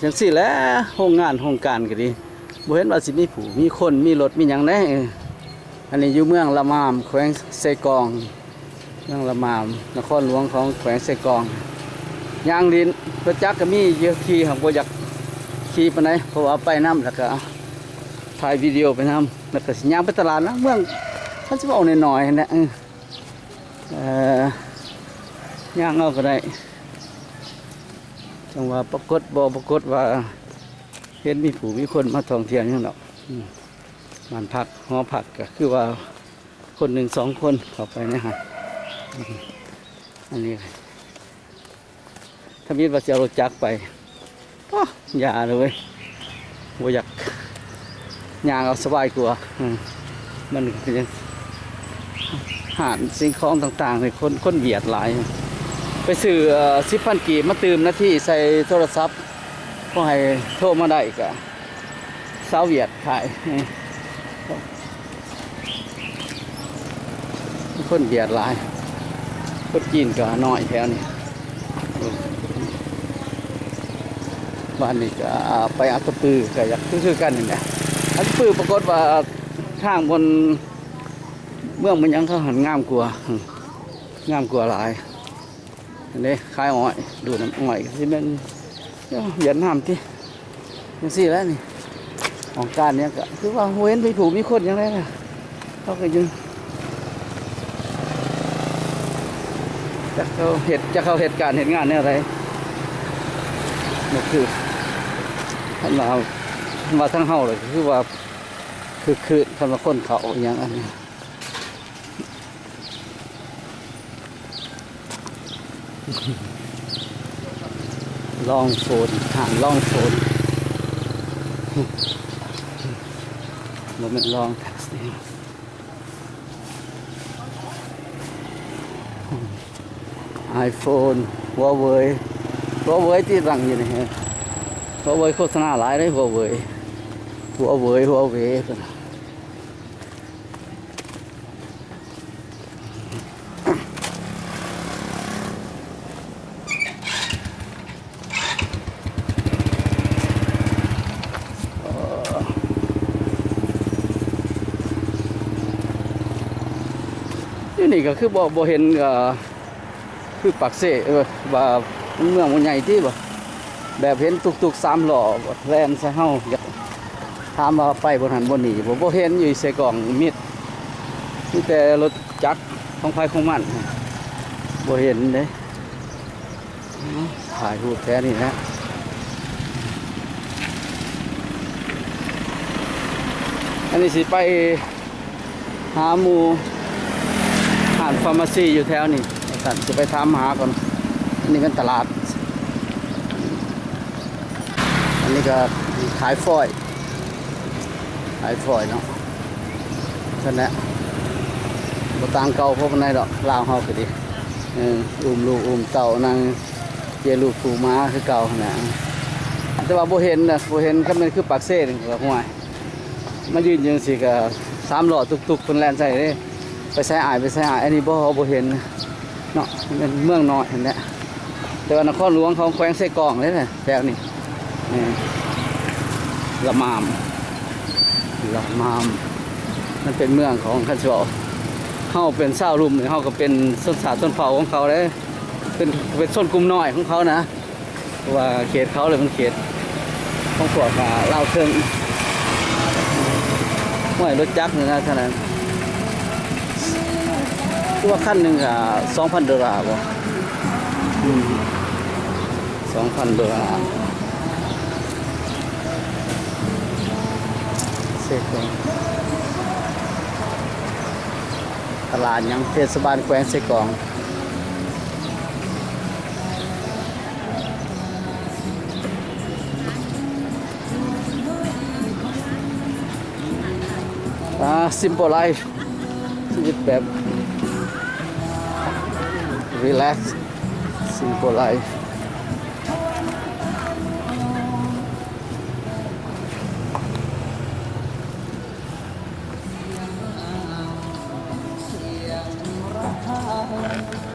จังสี่แหล้วโรงงานโครงการก็ดีบ่เห็นว่าสิมีผู้มีคนมีรถมีหยังแน่อันนี้อยู่เมืองละมามแขวงไสกองเมืองละมามนครหลวงของแขวงไสกองยางดินรถจักรก็มีเยอะขี่ของบ่อยากขี่ปานใดเพราะว่าไปน้ำแล้วก็ถ่ายวิดีโอไปน้ำแล้วก็สิย่างไปตลาดนะเมืองมันสิเอาหน่อยๆนะย่างเอาก็ได้จังว่าปรากฏบ่ปรากฏว่าเห็นมีผู้มีคนมาท่องเที่ยวอย่างนั้นบ้านพักหอพักก็คือว่าคนหนึ่งสองคนเข้าไปนะฮะอันนี้ถ้ามีว่าจะเอารถจักรไปอย่าเลยบ่อยากย่างเอาสบายกว่ามันเป็นหาสิ่งของต่างๆในคนเบียดหลายไปซื้อ10,000 กีบมาตื่มนาทีใส่โทรศัพท์ก็ให้โทรมาได้กับสาวเวียดขายคนเบียดหลายคนจีนก็น้อยแถวนี้บ้านนี้ก็ไปอัตตปือก็อยากซื้อกันนี่แหละอัตตปือปรากฏว่าทางบนเมืองมันยังเขาหันงามกว่าหลายอันนี้คลายอ้อยดูน้ำอ้อยที่มันเหยียดน้ำที่ยังสี่แล้วนี่ของการเนี้ยก็คือว่าเว้นไปผูกมีคนยังไงล่ะเขาก็ยังจะเขาเหตุการณ์เหตุงานเนี่ยอะไรนี่คือท่านมาทั้งเฮาเลยคือว่าคือท่านมาคนเขาอย่างอันนี้ลองโฟนห่างลองโฟนโมเมนต์ลองแท็กซี่iPhone หัวเว่ยที่รังอยู่นี่หัวเว่ยโฆษณาหลายเลยหัวเว่ยนี่ก็คือบ่เห็นคือปักเสว่าเมืองมันใหญ่ที่บ่แบบเห็นตุกๆ3 ล้อแล่นใส่เฮาอยากถามว่าไปบ่หันบ่หนีบ่เห็นอยู่ใส่กล่องมิดมีแต่รถจักรของไผของมันบ่เห็นเด้ถ่ายรูปแท้นี่นะอันนี้สิไปหาหมู่ร้านฟาร์มาซีอยู่แถวนี้ท่านจะไปถามหาก่อนอันนี้กันตลาดอันนี้ก็ขายฟอยเนาะท่านแหละบ่ต่างเก่าพวกนั้นดอกลาวเฮาก็ดีลูกเต่านางเจลูกผูม้าคือเก่านะแต่ว่าบ่เห็นก็มันคือปากเซ่นี่ก็ห่วยมายืนจังซี่ก็3 ล้อตุกๆเพิ่นแล่นใส่เด้ไปใส่อายอันนี้บ่เห็นเนาะเป็นเมืองน้อยเห็นแหละแต่ว่านครหลวงของแขวงไสกองเลยนะแถวนี้ละมามมันเป็นเมืองของคันสิเฮาเป็นชาวลุ่มเฮาก็เป็นชนชาติชนเผ่าของเขาเลยเป็นชนกลุ่มน้อยของเขานะว่าเขตเขาเลยมันเขตของพวกลาวเทิงห้วยรถจักรนี่นะเท่านั้นตัวขั้นหนึ่งก็$2,000บ่$2,000เสร็จแล้วตลาดยังเทศบาลแขวงไสกองSimple life ชีวิตแบบrelax simple life